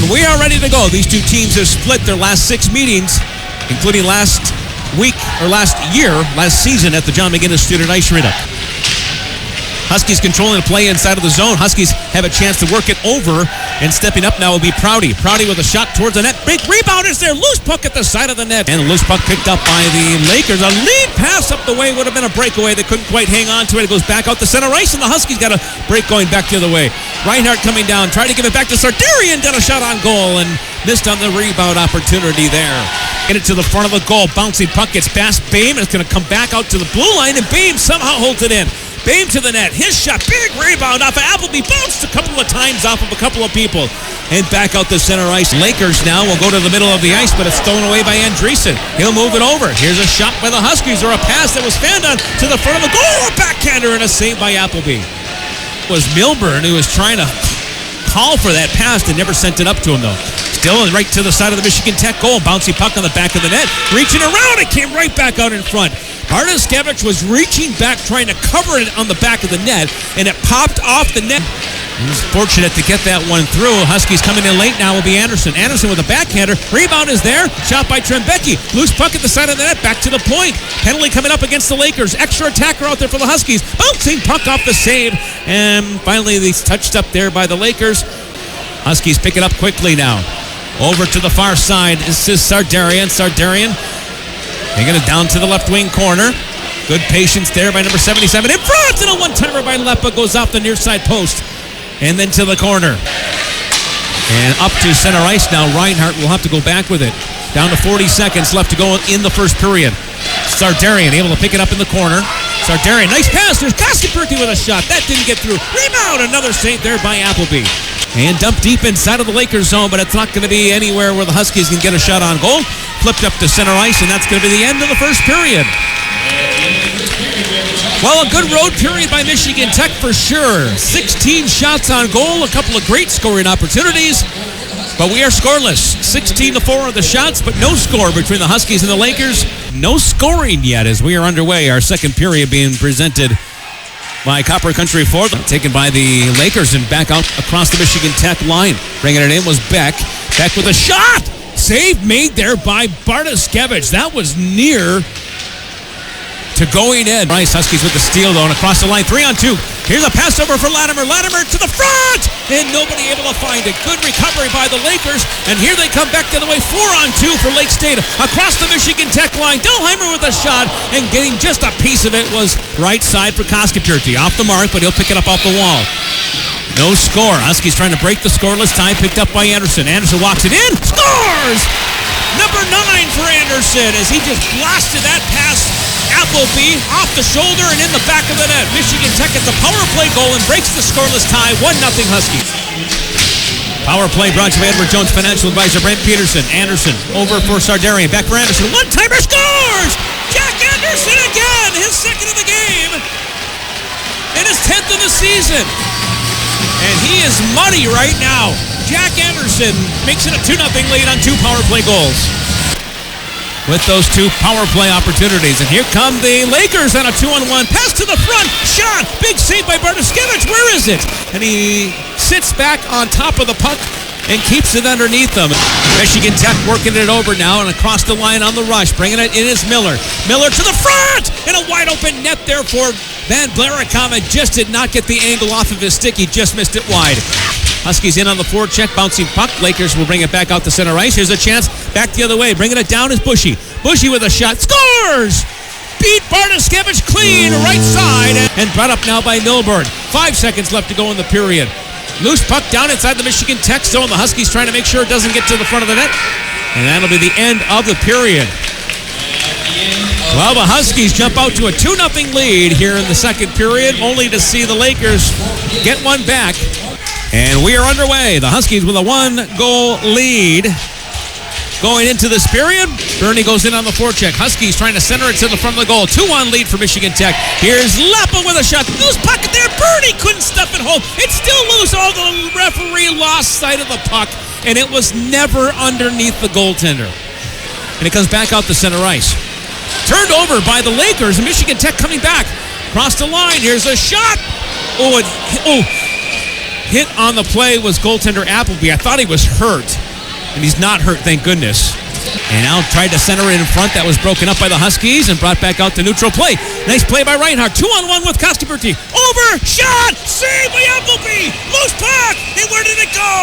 And we are ready to go. These two teams have split their last 6 meetings, including last season at the John McGinnis Student Ice Arena. Huskies controlling the play inside of the zone. Huskies have a chance to work it over, and stepping up now will be Prouty. Prouty with a shot towards the net. Big rebound is there. Loose puck at the side of the net. And the loose puck picked up by the Lakers. A lead pass up the way would have been a breakaway. They couldn't quite hang on to it. It goes back out the center ice, and the Huskies got a break going back the other way. Reinhardt coming down, trying to give it back to Sardarian. Got a shot on goal and missed on the rebound opportunity there. Get it to the front of the goal. Bouncing puck gets past Bame, and it's going to come back out to the blue line, and Bame somehow holds it in. Bame to the net. His shot. Big rebound off of Appleby. Bounced a couple of times off of a couple of people. And back out the center ice. Lakers now will go to the middle of the ice, but it's thrown away by Andreessen. He'll move it over. Here's a shot by the Huskies, or a pass that was fanned on to the front of the goal. A backhander and a save by Appleby. It was Milburn who was trying to call for that pass and never sent it up to him, though. Still right to the side of the Michigan Tech goal. Bouncy puck on the back of the net. Reaching around. It came right back out in front. Bartoskevich was reaching back, trying to cover it on the back of the net, and it popped off the net. He was fortunate to get that one through. Huskies coming in late now will be Anderson. Anderson with a backhander. Rebound is there. Shot by Trembecki. Loose puck at the side of the net. Back to the point. Penalty coming up against the Lakers. Extra attacker out there for the Huskies. Bouncing puck off the save. And finally, he's touched up there by the Lakers. Huskies pick it up quickly now. Over to the far side. This is Sardarian. Taking it down to the left wing corner. Good patience there by number 77. In front, and a one-timer by Lepa goes off the near side post. And then to the corner. And up to center ice now. Reinhardt will have to go back with it. Down to 40 seconds left to go in the first period. Sardarian able to pick it up in the corner. Sardarian, nice pass. There's Koskipurti with a shot. That didn't get through. Rebound, another save there by Appleby. And dumped deep inside of the Lakers zone, but it's not going to be anywhere where the Huskies can get a shot on goal. Flipped up to center ice, and that's going to be the end of the first period. Well, a good road period by Michigan Tech for sure. 16 shots on goal, a couple of great scoring opportunities, but we are scoreless. 16-4 are the shots, but no score between the Huskies and the Lakers. No scoring yet as we are underway. Our second period being presented by Copper Country Ford, taken by the Lakers, and back out across the Michigan Tech line. Bringing it in was Beck. Beck with a shot! Save made there by Bartoskevich. That was near to going in. Rice Huskies with the steal, though, and across the line. 3-on-2. Here's a pass over for Latimer. Latimer to the front! And nobody able to find it. Good recovery by the Lakers. And here they come back the other way. 4-on-2 for Lake State. Across the Michigan Tech line. Delheimer with a shot. And getting just a piece of it was right side for Koskipurti. Off the mark, but he'll pick it up off the wall. No score. Huskies trying to break the scoreless tie. Picked up by Anderson. Anderson walks it in. Scores! Number 9 for Anderson as he just blasted that pass. Appleby off the shoulder and in the back of the net. Michigan Tech gets a power play goal and breaks the scoreless tie. 1-0 Huskies. Power play brought to you by Edward Jones Financial Advisor Brent Peterson. Anderson over for Sardarian. Back for Anderson. One-timer scores! Jack Anderson again! His second of the game. And his 10th of the season. And he is muddy right now. Jack Anderson makes it a 2-0 lead on 2 power play goals. With those 2 power play opportunities. And here come the Lakers on a 2-on-1. Pass to the front. Shot. Big save by Bartoskevich. Where is it? And he sits back on top of the puck and keeps it underneath them. Michigan Tech working it over now and across the line on the rush. Bringing it in is Miller. Miller to the front. And a wide open net there for Van Blaricama. Just did not get the angle off of his stick. He just missed it wide. Huskies in on the forecheck, bouncing puck. Lakers will bring it back out to center ice. Here's a chance back the other way. Bringing it down is Bushy. Bushy with a shot. Scores! Beat Bartoskevich clean right side and brought up now by Milburn. 5 seconds left to go in the period. Loose puck down inside the Michigan Tech zone. The Huskies trying to make sure it doesn't get to the front of the net. And that'll be the end of the period. Well, the Huskies jump out to a 2-0 lead here in the second period, only to see the Lakers get one back. And we are underway. The Huskies with a 1-goal lead going into this period. Bernie goes in on the forecheck. Huskies trying to center it to the front of the goal. 2-1 lead for Michigan Tech. Here's Lepa with a shot. Loose puck there. Bernie couldn't stuff it home. It's still loose. Oh, the referee lost sight of the puck, and it was never underneath the goaltender. And it comes back out to center ice. Turned over by the Lakers, and Michigan Tech coming back. Across the line. Here's a shot. hit on the play was goaltender Appleby. I thought he was hurt, and he's not hurt, thank goodness. And now tried to center it in front. That was broken up by the Huskies and brought back out to neutral play. Nice play by Reinhardt. 2-on-1 with Costaberti. Over, shot, save by Appleby. Loose puck, and where did it go?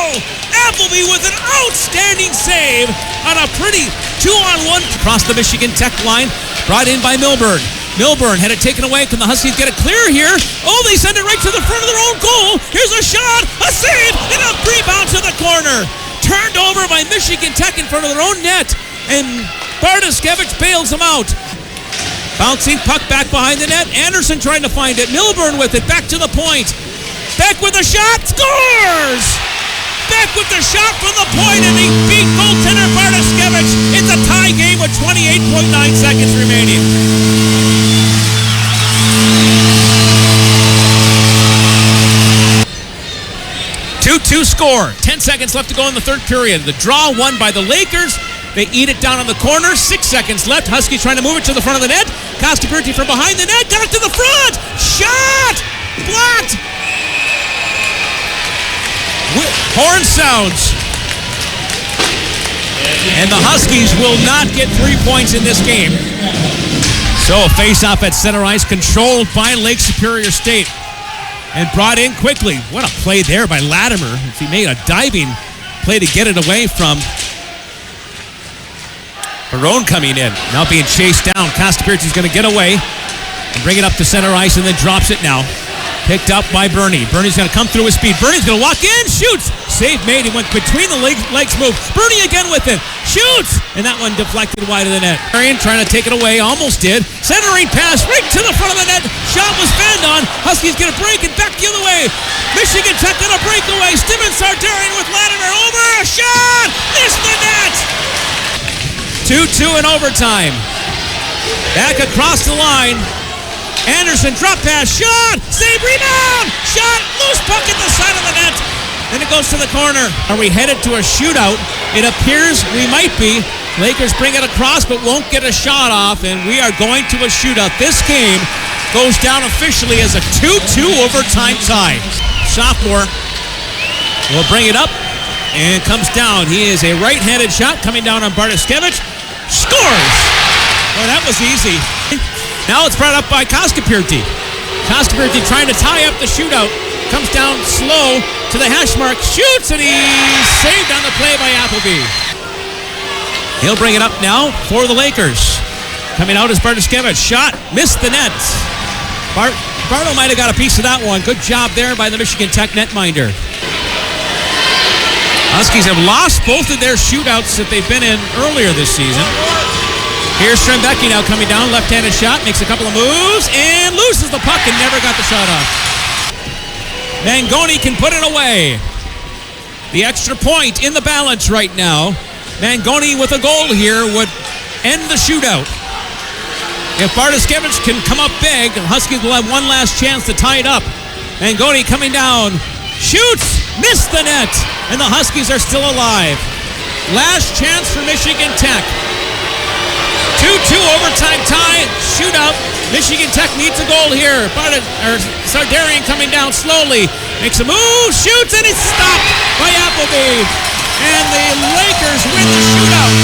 Appleby with an outstanding save on a pretty 2-on-1 across the Michigan Tech line. Brought in by Milburn. Milburn had it taken away. Can the Huskies get it clear here? Oh, they send it right to the front of their own goal. Here's a shot, a save, and a rebound to the corner. Turned over by Michigan Tech in front of their own net, and Bartoskevich bails them out. Bouncing puck back behind the net. Anderson trying to find it. Milburn with it, back to the point. Beck with a shot, scores! Beck with the shot from the point, and he beat goaltender Bartoskevich. It's a tie game with 28.9 seconds remaining. 2-2 score. 10 seconds left to go in the third period. The draw won by the Lakers. They eat it down on the corner. 6 seconds left. Huskies trying to move it to the front of the net. Costaberti from behind the net. Got it to the front. Shot! Blocked! Horn sounds. And the Huskies will not get 3 points in this game. So a face-off at center ice controlled by Lake Superior State. And brought in quickly. What a play there by Latimer. He made a diving play to get it away from Barone coming in. Now being chased down. Costaberti's going to get away and bring it up to center ice and then drops it now. Picked up by Bernie. Bernie's going to come through with speed. Bernie's going to walk in. Shoots. Save made. He went between the legs move. Bernie again with it. Shoots. And that one deflected wide of the net. Arian trying to take it away. Almost did. Centering pass right to the front of the net. Shot was fanned on. Huskies get a break and back the other way. Michigan Tech on a breakaway. Steven Sardarian with Latimer. Over. A shot. Missed the net. 2-2 in overtime. Back across the line. Anderson, drop pass, shot, save, rebound, shot, loose puck at the side of the net. Then it goes to the corner. Are we headed to a shootout? It appears we might be. Lakers bring it across but won't get a shot off, and we are going to a shootout. This game goes down officially as a 2-2 overtime tie. Sophomore will bring it up and comes down. He is a right-handed shot coming down on Bartoskevich. Scores! Well, that was easy. Now it's brought up by Costaberti. Costaberti trying to tie up the shootout. Comes down slow to the hash mark. Shoots, and he's saved on the play by Appleby. He'll bring it up now for the Lakers. Coming out is Bartoskevich. Shot, missed the net. Barto might have got a piece of that one. Good job there by the Michigan Tech netminder. Huskies have lost both of their shootouts that they've been in earlier this season. Here's Strembecki now coming down, left-handed shot, makes a couple of moves, and loses the puck and never got the shot off. Mangoni can put it away. The extra point in the balance right now. Mangoni with a goal here would end the shootout. If Bartoskevich can come up big, Huskies will have one last chance to tie it up. Mangoni coming down, shoots, missed the net, and the Huskies are still alive. Last chance for Michigan Tech. 2-2 overtime tie, shootout. Michigan Tech needs a goal here. Sardarian coming down slowly. Makes a move, shoots, and it's stopped by Appleby. And the Lakers win the shootout.